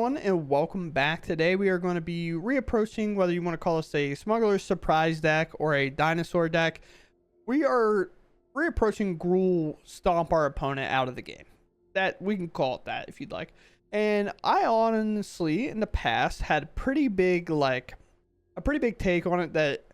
everyone, and welcome back. Today we are going to be reapproaching, whether you want to call this a smuggler's surprise deck or a dinosaur deck. We are reapproaching Gruul stomp our opponent out of the game. That we can call it that if you'd like. And I honestly in the past had a pretty big take on it, that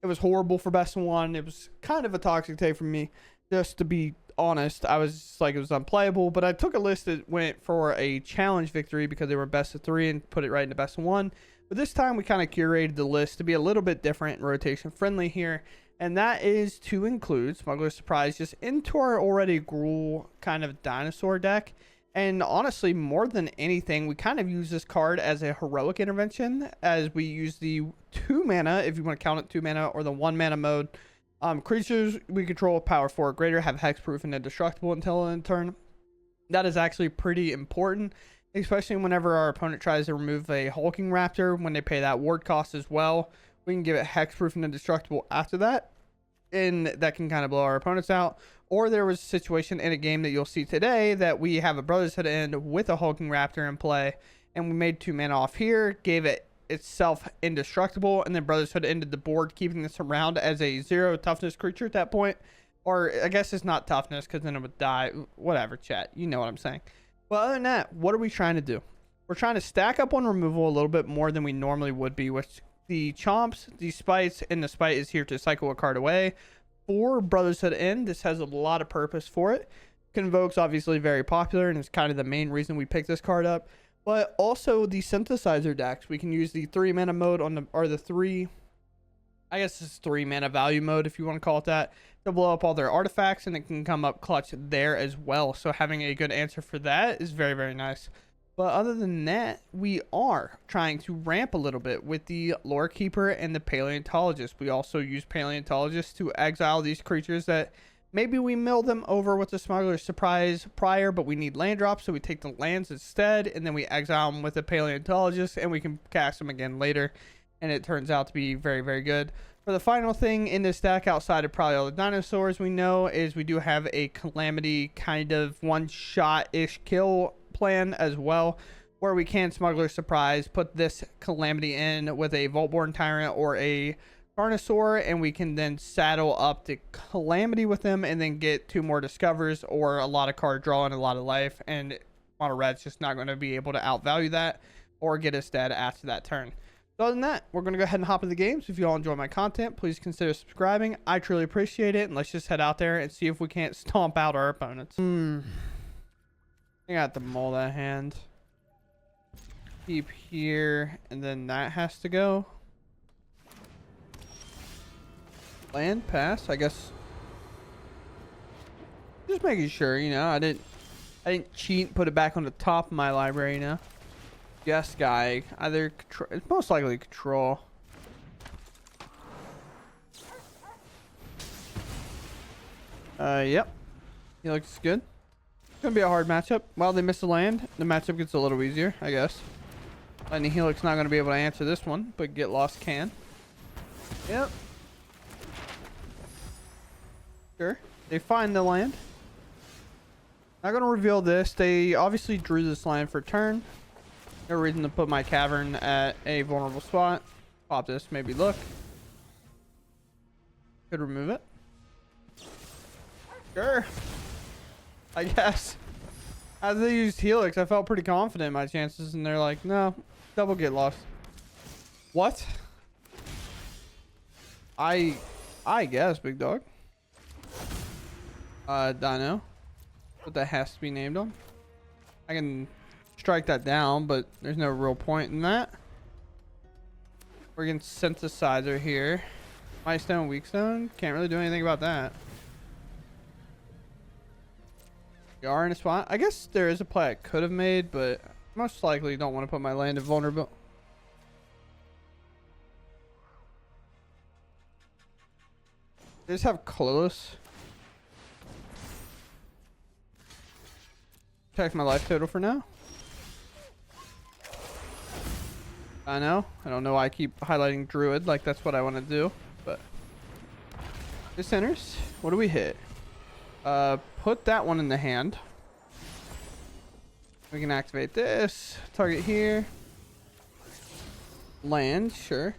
it was horrible for best of one. It was kind of a toxic take from me, just to be honest. I was like, it was unplayable, but I took a list that went for a challenge victory because they were best of three and put it right into best of one. But this time we kind of curated the list to be a little bit different and rotation friendly here, and that is to include Smuggler's Surprise just into our already Gruul kind of dinosaur deck. And honestly, more than anything, we kind of use this card as a heroic intervention, as we use the 2 mana, if you want to count it 2 mana, or the 1 mana mode. Creatures we control power 4 or greater have hexproof and indestructible until end turn. That is actually pretty important, especially whenever our opponent tries to remove a hulking raptor. When they pay that ward cost as well, we can give it hexproof and indestructible after that, and that can kind of blow our opponents out. Or there was a situation in a game that you'll see today that we have a Brother's Hood end with a hulking raptor in play, and we made 2 mana off here, gave it itself indestructible, and then Brother's Hood ended the board, keeping this around as a 0 toughness creature at that point. Or I guess it's not toughness, because then it would die. Whatever, chat, you know what I'm saying. Well, other than that, what are we trying to do? We're trying to stack up on removal a little bit more than we normally would be, with the chomps, the spites, and the spite is here to cycle a card away. For Brother's Hood end, this has a lot of purpose for it. Convoke's obviously very popular, and it's kind of the main reason we picked this card up. But also the synthesizer decks, we can use the 3 mana mode on the, or the 3, I guess it's 3 mana value mode if you want to call it that, to blow up all their artifacts, and it can come up clutch there as well. So having a good answer for that is very, very nice. But other than that, we are trying to ramp a little bit with the Lore Keeper and the Paleontologist. We also use Paleontologist to exile these creatures that maybe we mill them over with the Smuggler's Surprise prior, but we need land drops, so we take the lands instead, and then we exile them with the Paleontologist, and we can cast them again later, and it turns out to be very, very good. For the final thing in this deck, outside of probably all the dinosaurs we know, is we do have a Calamity kind of one-shot-ish kill plan as well, where we can Smuggler's Surprise, put this Calamity in with a Voltborn Tyrant or a Carnosaur, and we can then saddle up the Calamity with them and then get 2 more Discovers or a lot of card draw and a lot of life, and Mono Red's just not going to be able to outvalue that or get us dead after that turn. So other than that, we're going to go ahead and hop into the games. If you all enjoy my content, please consider subscribing. I truly appreciate it, and let's just head out there and see if we can't stomp out our opponents. I got to mull that hand. Keep here, and then that has to go. Land pass, I guess. Just making sure, you know, I didn't cheat and put it back on the top of my library, you know. Guess guy, either control, it's most likely control. Yep. He looks good. It's gonna be a hard matchup. While they miss the land, the matchup gets a little easier, I guess. Lightning Helix not gonna be able to answer this one, but Get Lost can. Yep. Sure. They find the land. Not gonna reveal this. They obviously drew this land for turn. No reason to put my cavern at a vulnerable spot. Pop this, maybe look. Could remove it. Sure. I guess. As they used Helix, I felt pretty confident in my chances, and they're like, no, double Get Lost. What? I guess, big dog. Dino. But that has to be named on. I can strike that down, but there's no real point in that. We're getting Synthesizer here. My stone, weak stone. Can't really do anything about that. We are in a spot. I guess there is a play I could have made, but most likely don't want to put my land in vulnerable. They just have Colorless. Check my life total for now. I know. I don't know why I keep highlighting Druid like that's what I want to do, but this enters. What do we hit? Put that one in the hand. We can activate this. Target here. Land, sure.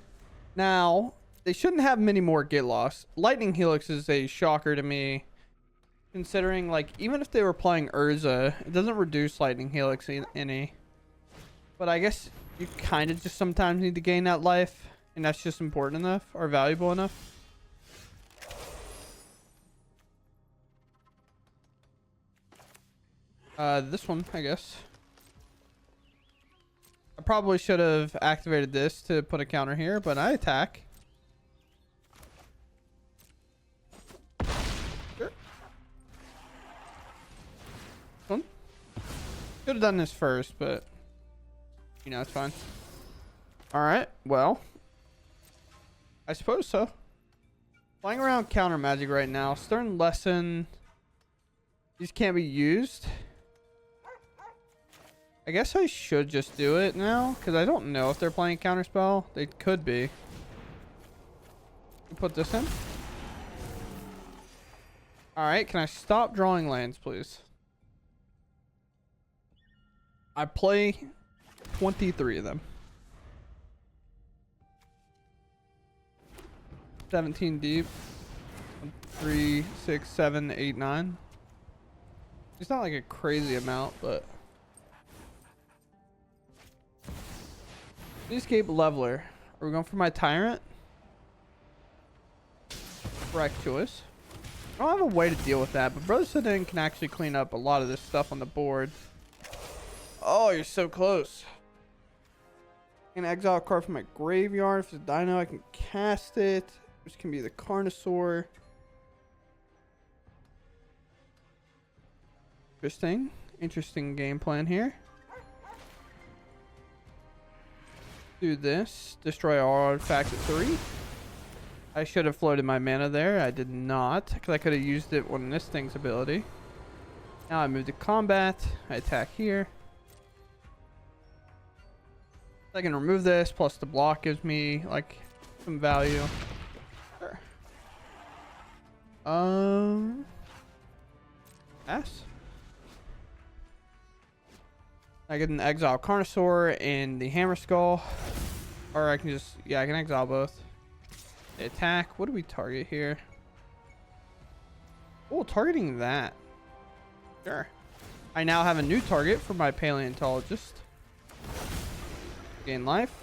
Now, they shouldn't have many more get lost. Lightning Helix is a shocker to me. Considering, like, even if they were playing Urza, it doesn't reduce Lightning Helix any. But I guess you kind of just sometimes need to gain that life. And that's just important enough or valuable enough. This one, I guess. I probably should have activated this to put a counter here, but I attack. Sure. One. Should have done this first, but you know, it's fine. All right. Well, I suppose so. Flying around counter magic right now. Stern lesson. These can't be used. I guess I should just do it now, because I don't know if they're playing counterspell. They could be. Put this in. Alright, can I stop drawing lands, please? I play 23 of them. 17 deep. 3, 6, 7, 8, 9. It's not like a crazy amount, but... Escape Leveler. Are we going for my Tyrant? Correct choice. I don't have a way to deal with that, but Brother Sedin can actually clean up a lot of this stuff on the board. Oh, you're so close. I can exile a card from my graveyard. If it's a Dino, I can cast it. This can be the Carnosaur. Interesting game plan here. Do this. Destroy all artifacts at 3. I should have floated my mana there. I did not, because I could have used it on this thing's ability. Now I move to combat. I attack here. I can remove this, plus the block gives me, like, some value. Sure. Pass. I get an exile Carnosaur and the Hammer Skull. Or I can just, yeah, I can exile both. They attack. What do we target here? Oh, targeting that. Sure. I now have a new target for my Paleontologist. Gain life.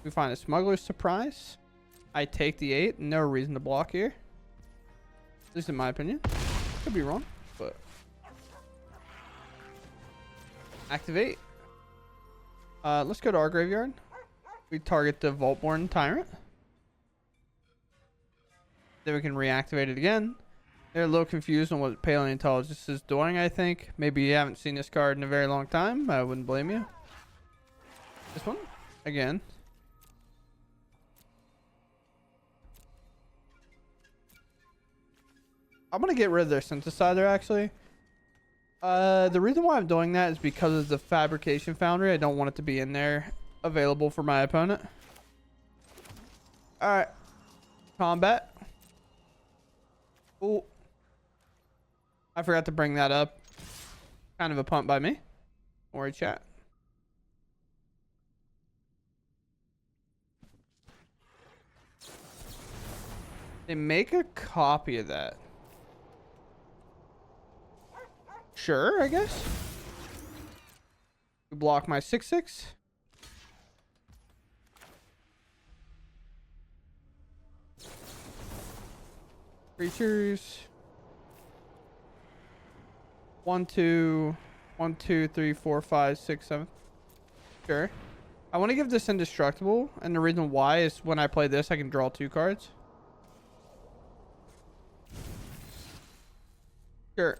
We find a Smuggler's Surprise. I take the 8. No reason to block here. At least in my opinion. Could be wrong, but... Activate. Let's go to our graveyard. We target the Vaultborn Tyrant. Then we can reactivate it again. They're a little confused on what Paleontologist is doing, I think. Maybe you haven't seen this card in a very long time. I wouldn't blame you. This one. Again. I'm going to get rid of their Synthesizer, actually. The reason why I'm doing that is because of the Fabrication Foundry. I don't want it to be in there available for my opponent. Alright. Combat. Oh. I forgot to bring that up. Kind of a punt by me. Don't worry, chat. They make a copy of that. Sure, I guess. We block my 6/6. Creatures. 1, 2, 1, 2, 3, 4, 5, 6, 7. Sure. I want to give this indestructible, and the reason why is when I play this, I can draw 2 cards. Sure.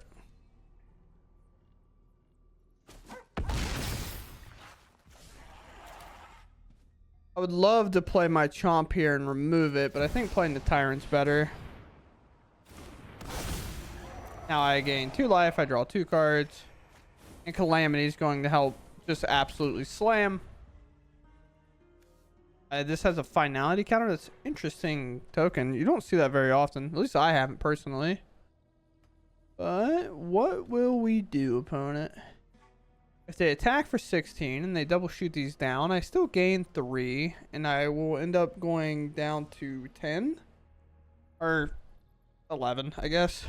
I would love to play my Chomp here and remove it, but I think playing the Tyrant's better. Now I gain 2 life, I draw 2 cards. And Calamity is going to help just absolutely slam. This has a finality counter. That's interesting token. You don't see that very often. At least I haven't personally. But what will we do, opponent? If they attack for 16 and they double shoot these down, I still gain 3, and I will end up going down to 10 or 11, I guess.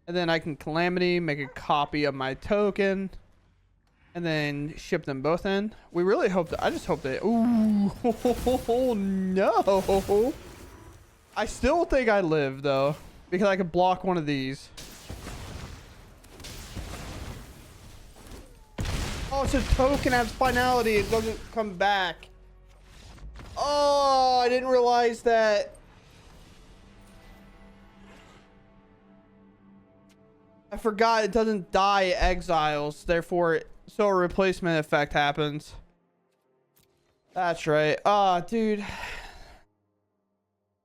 And then I can Calamity, make a copy of my token, and then ship them both in. We really hope that, I just hope that, ooh, oh, no. I still think I live though, because I could block one of these. Oh, it's a token has finality. It doesn't come back. Oh, I didn't realize that. I forgot it doesn't die exiles. Therefore, so a replacement effect happens. That's right. Ah, dude.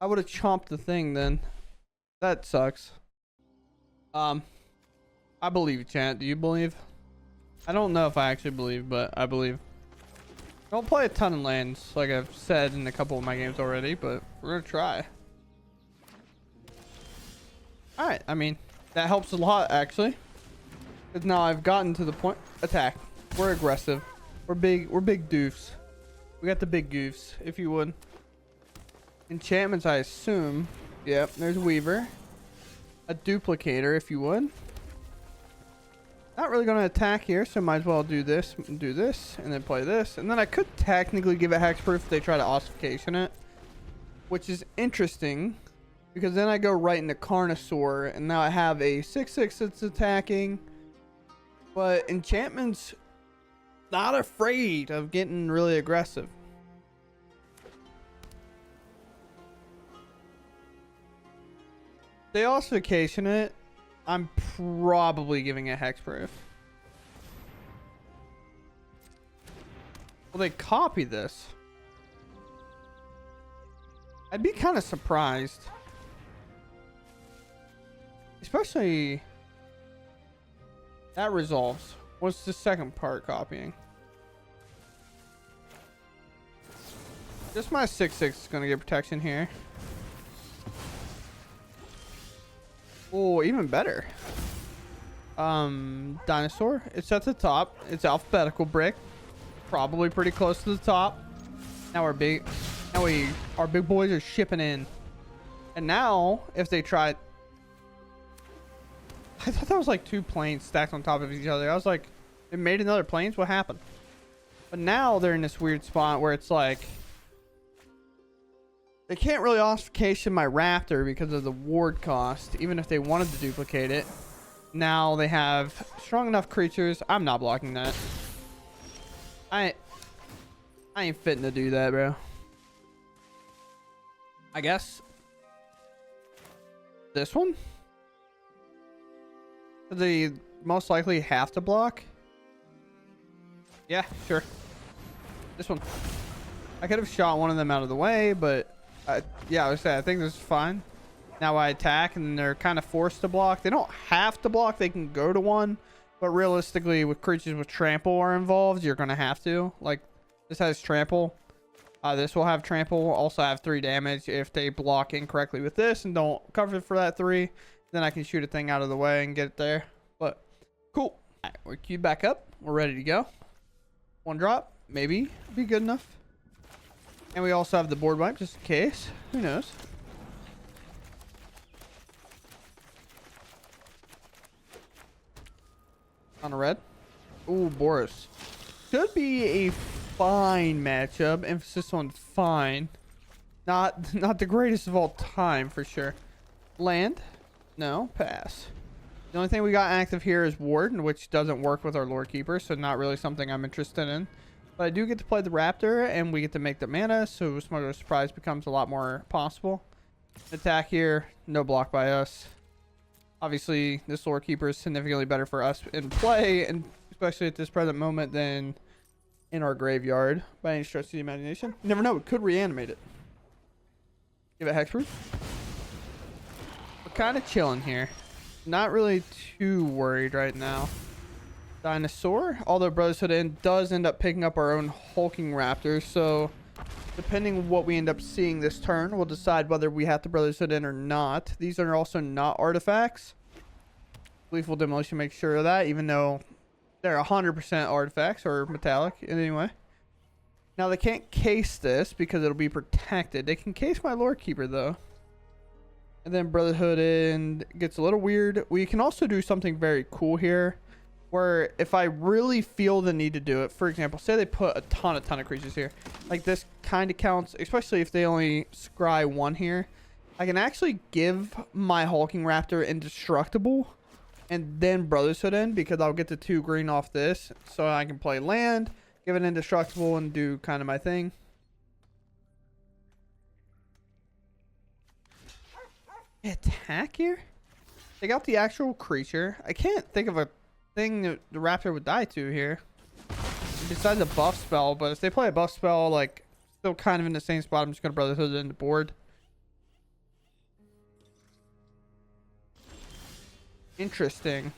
I would have chomped the thing then. That sucks. I believe you, chat. Do you believe? I don't know if I actually believe, but I believe. I don't play a ton of lands, like I've said in a couple of my games already, but we're gonna try. Alright, I mean, that helps a lot, actually. Because now I've gotten to the point. Attack. We're aggressive. We're big doofs. We got the big goofs, if you would. Enchantments, I assume. Yep, there's Weaver. A duplicator, if you would. Not really going to attack here, so might as well do this, and then play this. And then I could technically give it hexproof if they try to ossification it. Which is interesting, because then I go right into Carnosaur, and now I have a 6/6 that's attacking. But enchantments, not afraid of getting really aggressive. They ossification it. I'm probably giving it hexproof. Will they copy this? I'd be kind of surprised. Especially that resolves. What's the second part copying? Just my 6/6 is going to get protection here. Oh, even better. Dinosaur. It's at the top. It's alphabetical brick. Probably pretty close to the top. Now our big boys are shipping in. And now, if they try, I thought that was like 2 planes stacked on top of each other. I was like, they made another planes? What happened? But now they're in this weird spot where it's like, they can't really ossification my raptor because of the ward cost, even if they wanted to duplicate it. Now they have strong enough creatures. I'm not blocking that. I ain't fitting to do that, bro. I guess this one? They most likely have to block. Yeah, sure. This one. I could have shot one of them out of the way, but yeah, I think this is fine. Now I attack and they're kind of forced to block. They don't have to block. They can go to one. But realistically, with creatures with trample are involved, you're going to have to. Like, this has trample. This will have trample. Also have 3 damage. If they block incorrectly with this and don't cover for that 3, then I can shoot a thing out of the way and get it there. But, cool. All right, we're queued back up. We're ready to go. 1 drop. Maybe be good enough. And we also have the board wipe just in case. Who knows? On a red. Ooh, Boris. Should be a fine matchup. Emphasis on fine. Not the greatest of all time for sure. Land? No. Pass. The only thing we got active here is Ward, which doesn't work with our Lord Keeper, so not really something I'm interested in. But I do get to play the Raptor, and we get to make the mana, so Smuggler's Surprise becomes a lot more possible. Attack here, no block by us. Obviously, this Lord Keeper is significantly better for us in play, and especially at this present moment, than in our graveyard, by any stretch of the imagination. You never know, it could reanimate it. Give it hexproof. We're kind of chilling here. Not really too worried right now. Dinosaur, although Brotherhood End does end up picking up our own hulking raptors, so depending on what we end up seeing this turn, we'll decide whether we have to Brotherhood End or not. These are also not artifacts. Lethal Demolition makes sure of that, even though They're 100% artifacts or metallic anyway. Now they can't case this because it'll be protected. They can case my Lore Keeper though. And then Brotherhood and gets a little weird. We can also do something very cool here, where if I really feel the need to do it, for example, say they put a ton of creatures here, like this kind of counts, especially if they only scry one here. I can actually give my Hulking Raptor indestructible and then Brotherhood in, because I'll get the 2 green off this, so I can play land, give it indestructible, and do kind of my thing. Attack here? Take out the actual creature. I can't think of a thing that the Raptor would die to here, besides a buff spell. But if they play a buff spell, like, still kind of in the same spot, I'm just gonna Brotherhood in the board. Interesting.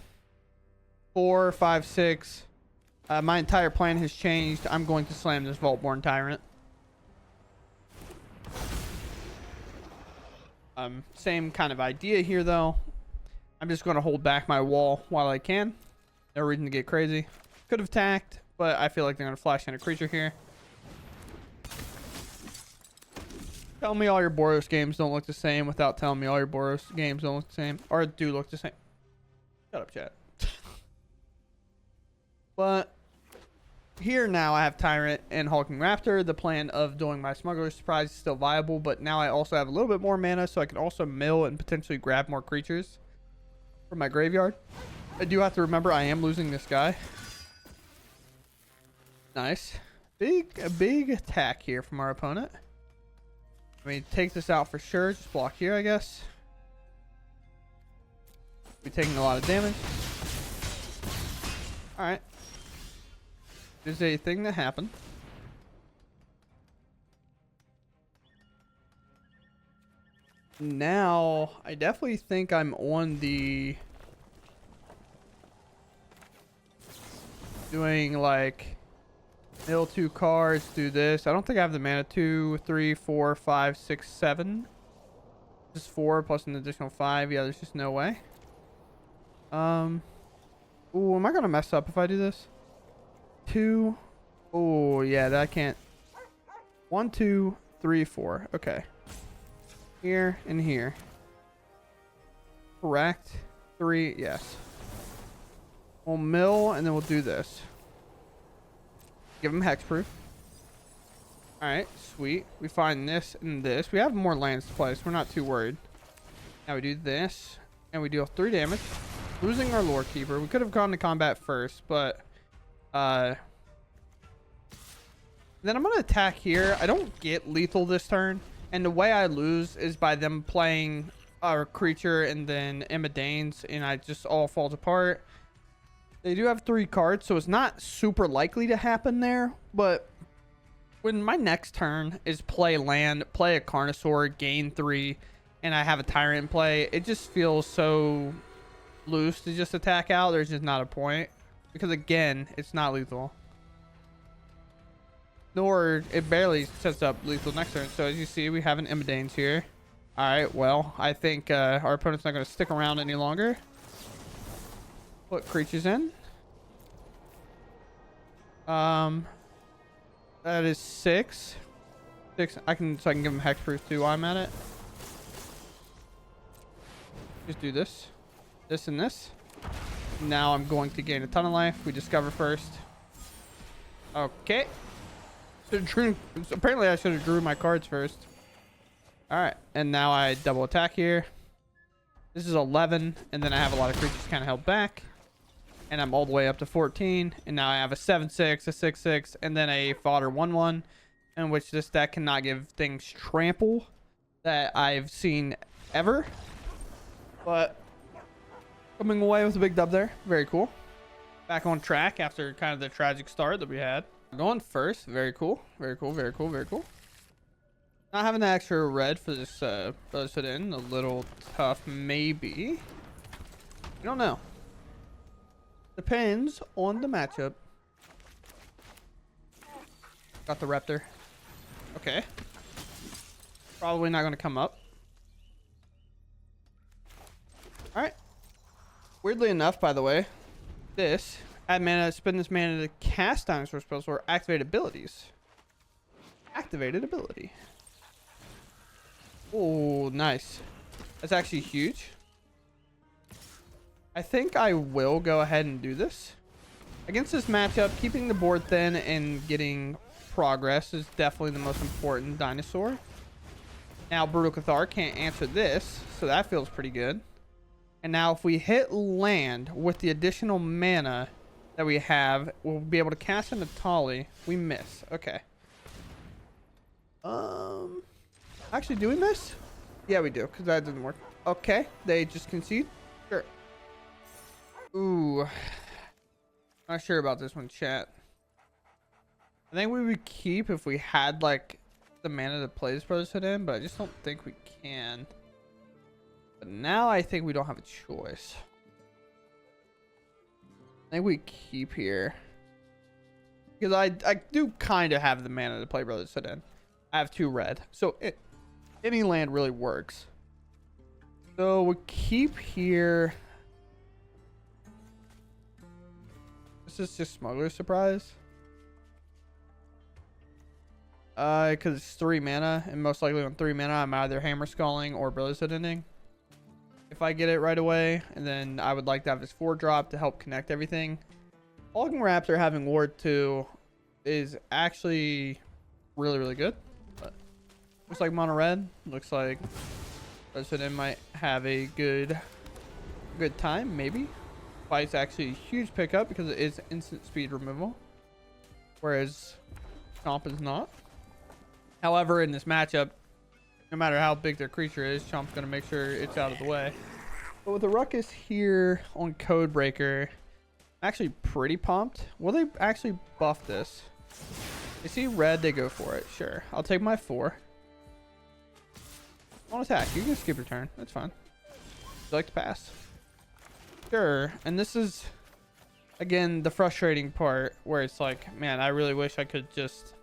4, 5, 6. My entire plan has changed. I'm going to slam this Vaultborn Tyrant. Same kind of idea here, though. I'm just going to hold back my wall while I can. No reason to get crazy. Could have attacked, but I feel like they're going to flash in a creature here. Tell me all your Boros games don't look the same without telling me all your Boros games don't look the same. Or do look the same. Shut up, chat. But here now I have Tyrant and Hulking Raptor. The plan of doing my Smuggler's Surprise is still viable, but now I also have a little bit more mana, so I can also mill and potentially grab more creatures from my graveyard. I do have to remember I am losing this guy. Nice. A big attack here from our opponent. I mean, take this out for sure. Just block here, I guess. We're taking a lot of damage. Alright. There's a thing that happened. Now, I definitely think I'm on the... doing, like... mill 2 cards, do this. I don't think I have the mana. 2, 3, 4, 5, 6, 7. Just 4 plus an additional 5. Yeah, there's just no way. Ooh, am I gonna mess up if I do this? 2. Oh, yeah, that can't. 1, 2, 3, 4. Okay. Here and here. Correct. 3. Yes. We'll mill and then we'll do this. Give him hexproof. Alright, sweet. We find this and this. We have more lands to play, so we're not too worried. Now we do this, and we deal 3 damage. Losing our Lore Keeper. We could have gone to combat first, but... then I'm going to attack here. I don't get lethal this turn, and the way I lose is by them playing our creature and then Emma Danes, and I just all falls apart. They do have 3 cards, so it's not super likely to happen there. But when my next turn is play land, play a Carnosaur, gain 3, and I have a Tyrant in play, it just feels so loose to just attack out. There's just not a point. Because again, it's not lethal. Nor it barely sets up lethal next turn. So as you see, we have an Emma Danes here. Alright, well, I think our opponent's not going to stick around any longer. Put creatures in. That is 6. 6. So I can give him hexproof too while I'm at it. Just do this. This and this. Now I'm going to gain a ton of life. We discover first. Okay. Apparently I should have drew my cards first. Alright. And now I double attack here. This is 11. And then I have a lot of creatures kind of held back. And I'm all the way up to 14. And now I have a 7/6, a 6/6, and then a fodder 1/1. In which this deck cannot give things trample that I've seen ever. But coming away with a big dub there. Very cool. Back on track after kind of the tragic start that we had. Going first. Very cool. Very cool. Very cool. Very cool. Not having the extra red for this Brotherhood in. A little tough, maybe. I don't know. Depends on the matchup. Got the Raptor. Okay. Probably not going to come up. Alright. Weirdly enough, by the way, this Add mana, spend this mana to cast dinosaur spells or activate abilities. Activated ability. Oh, nice. That's actually huge. I think I will go ahead and do this. Against this matchup, keeping the board thin and getting progress is definitely the most important dinosaur. Now, Brutal Cathar can't answer this, so that feels pretty good. And now if we hit land with the additional mana that we have, we'll be able to cast into Tali. We miss. Okay. Actually, do we miss? Yeah, we do, because that didn't work. Okay, they just concede. Sure. Ooh. Not sure about this one, chat. I think we would keep if we had, like, the mana to play this Brotherhood in, but I just don't think we can. But now I think we don't have a choice. I think we keep here. Because I do kind of have the mana to play Brotherhood in. I have 2 red. So any land really works. So we keep here. This is just Smuggler's Surprise. Because it's 3 mana, and most likely on 3 mana, I'm either Hammer Sculling or Brotherhood Ending. If I get it right away, and then I would like to have this 4-drop to help connect everything. Hulking Raptor having Ward 2 is actually really, really good. But looks like Mono Red. Looks like Brotherhood End might have a good time, maybe. Fight's actually a huge pickup because it is instant speed removal, whereas Chomp is not. However, in this matchup, no matter how big their creature is, Chomp's going to make sure it's out of the way. But with the Ruckus here on Codebreaker, I'm actually pretty pumped. Will they actually buff this? They see red, they go for it. Sure. I'll take my 4. On attack. You can skip your turn. That's fine. Would you like to pass? Sure. And this is, again, the frustrating part where it's like, man, I really wish I could just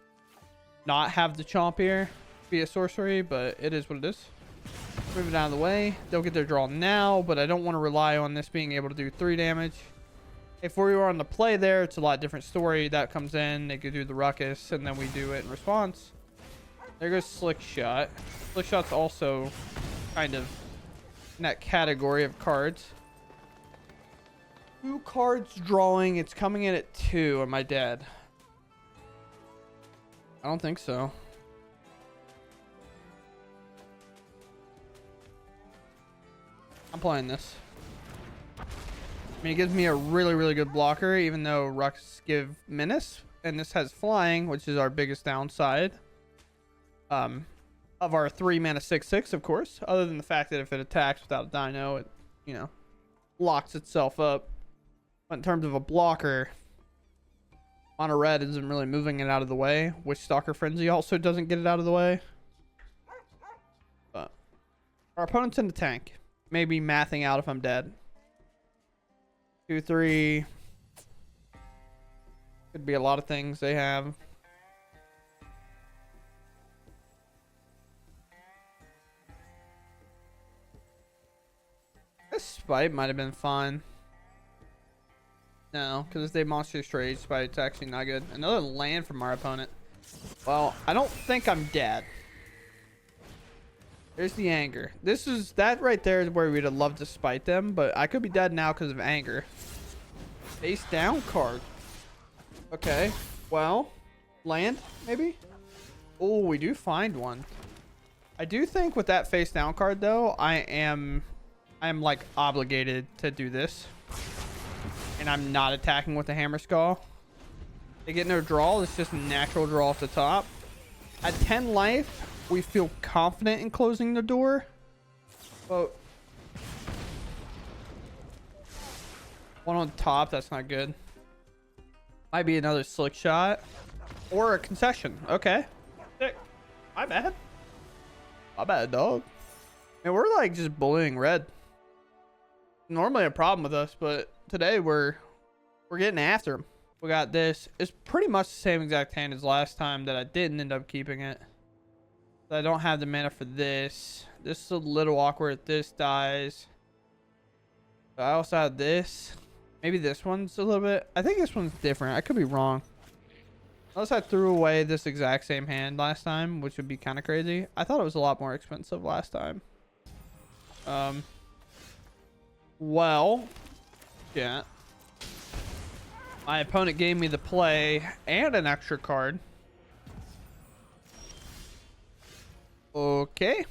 not have the Chomp here be a sorcery, but it is what it is. Move it out of the way. They'll get their draw now, but I don't want to rely on this being able to do 3 damage. If we were on the play there, it's a lot different story. That comes in, they could do the Ruckus, and then we do it in response. There goes Slick Shot. Slick Shot's also kind of in that category of cards. 2 cards drawing. It's coming in at 2. Am I dead? I don't think so. I'm playing this. I mean, it gives me a really, really good blocker, even though Rucks give Menace, and this has Flying, which is our biggest downside. Of our 3 mana 6/6, of course. Other than the fact that if it attacks without a Dino, it, you know, locks itself up. But in terms of a blocker, Mono Red isn't really moving it out of the way. Witchstalker Frenzy also doesn't get it out of the way. But our opponent's in the tank. Maybe mathing out if I'm dead. 2, 3. Could be a lot of things they have. This Spite might have been fine. No, because if they Monster Trade, Spite's actually not good. Another land from our opponent. Well, I don't think I'm dead. There's the anger. That right there is where we'd have loved to spite them, but I could be dead now because of anger. Face down card. Okay. Well, land maybe? Oh, we do find one. I do think with that face down card though, I am like obligated to do this. And I'm not attacking with the Hammer Skull. They get no draw. It's just natural draw off the top. At 10 life, we feel confident in closing the door. But one on top, that's not good. Might be another Slick Shot. Or a concession. Okay. Sick. My bad. My bad, dog. And we're like just bullying red. Normally a problem with us, but today we're getting after him. We got this. It's pretty much the same exact hand as last time that I didn't end up keeping it. I don't have the mana for this. This is a little awkward if this dies. But I also have this. Maybe this one's a little bit. I think this one's different. I could be wrong. Unless I threw away this exact same hand last time, which would be kind of crazy. I thought it was a lot more expensive last time. Well, yeah. My opponent gave me the play and an extra card. Okay.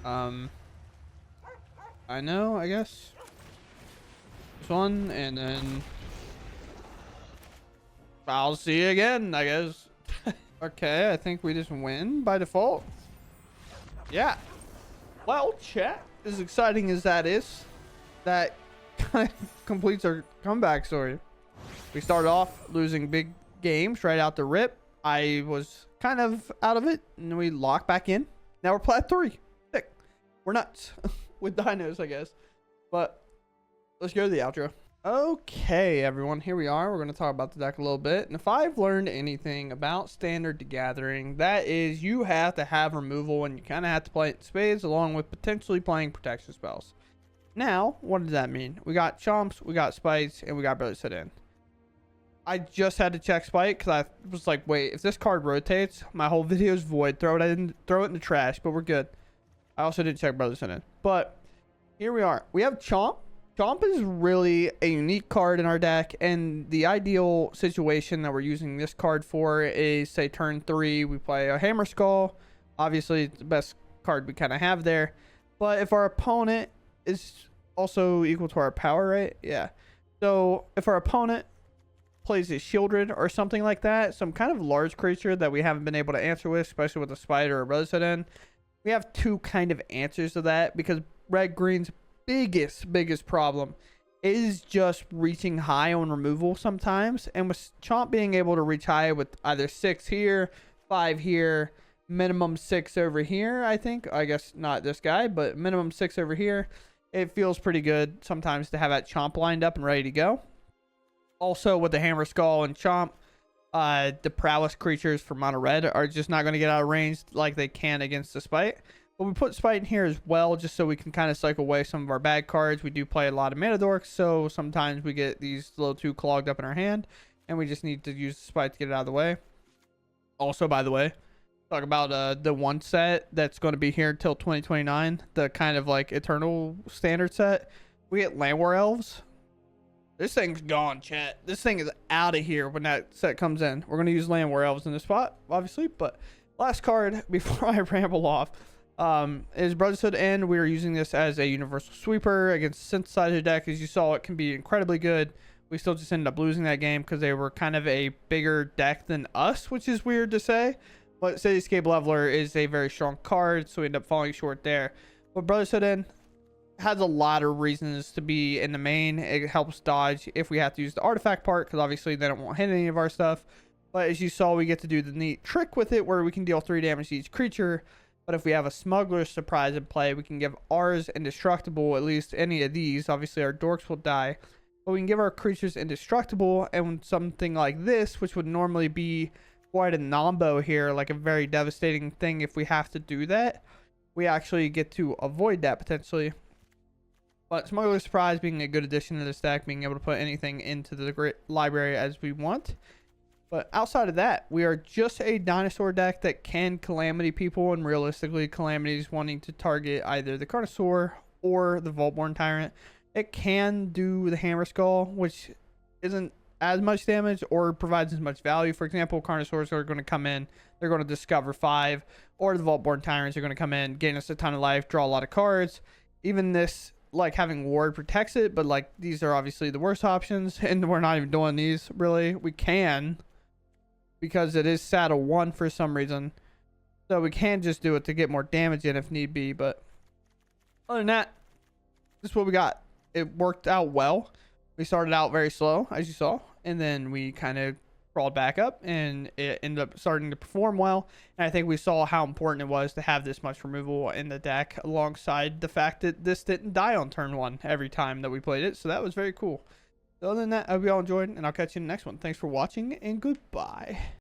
I know, I guess. This one, and then I'll see you again, I guess. Okay, I think we just win by default. Yeah. Well, chat, as exciting as that is, that kind of completes our comeback story. We started off losing big games right out the rip. I was kind of out of it, and we locked back in. Now we're plat 3. Sick. We're nuts with dinos, I guess. But let's go to the outro. Okay, everyone, here we are. We're going to talk about the deck a little bit. And if I've learned anything about Standard Gathering, that is you have to have removal, and you kind of have to play it in spades along with potentially playing protection spells. Now, what does that mean? We got chomps, we got spites, and we got brothers hit in. I just had to check spite because I was like, wait, if this card rotates, my whole video is void. Throw it in the trash, but we're good. I also didn't check brothers hit in. But here we are. We have chomp. Chomp is really a unique card in our deck, and the ideal situation that we're using this card for is, say, turn 3, we play a Hammer Skull. Obviously, it's the best card we kind of have there. But if our opponent is also equal to our power, right? Yeah. So if our opponent plays a Shieldred or something like that, some kind of large creature that we haven't been able to answer with, especially with a spider or a Brothers Hit In, we have two kind of answers to that, because red-green's biggest problem is just reaching high on removal sometimes, and with chomp being able to reach high with either 6 here, 5 here, minimum 6 over here, I guess not this guy, but minimum 6 over here, it feels pretty good sometimes to have that chomp lined up and ready to go. Also with the Hammer Skull and chomp, the prowess creatures for mono red are just not going to get out of range like they can against the spite. But we put spite in here as well, just so we can kind of cycle away some of our bad cards. We do play a lot of mana dorks, so sometimes we get these little too clogged up in our hand, and we just need to use the spite to get it out of the way. Also, by the way, talk about the one set that's going to be here until 2029, the kind of like eternal standard set. We get Land War Elves. This thing's gone, chat. This thing is out of here when that set comes in. We're going to use Land War Elves in this spot, obviously, but last card before I ramble off. Is Brothers Hit In. We are using this as a universal sweeper against synthesizer deck. As you saw, it can be incredibly good. We still just ended up losing that game because they were kind of a bigger deck than us, which is weird to say. But Cityscape Leveler is a very strong card, so we end up falling short there. But Brothers Hit In has a lot of reasons to be in the main. It helps dodge if we have to use the artifact part, because obviously then it won't hit any of our stuff. But as you saw, we get to do the neat trick with it where we can deal 3 damage to each creature. But if we have a Smuggler's Surprise in play, we can give ours indestructible, at least any of these. Obviously, our dorks will die. But we can give our creatures indestructible, and something like this, which would normally be quite a nombo here, like a very devastating thing if we have to do that, we actually get to avoid that potentially. But Smuggler's Surprise being a good addition to this deck, being able to put anything into the great library as we want. But outside of that, we are just a dinosaur deck that can Calamity people, and realistically, Calamity is wanting to target either the Carnosaur or the Vaultborn Tyrant. It can do the Hammer Skull, which isn't as much damage or provides as much value. For example, Carnosaurs are going to come in, they're going to discover 5, or the Vaultborn Tyrants are going to come in, gain us a ton of life, draw a lot of cards. Even this, like having Ward protects it, but like these are obviously the worst options, and we're not even doing these really. We can, because it is saddle 1 for some reason, so we can just do it to get more damage in if need be. But other than that, this is what we got. It worked out well. We started out very slow, as you saw, and then we kind of crawled back up, and it ended up starting to perform well. And I think we saw how important it was to have this much removal in the deck, alongside the fact that this didn't die on turn 1 every time that we played it. So that was very cool. So other than that, I hope you all enjoyed, and I'll catch you in the next one. Thanks for watching, and goodbye.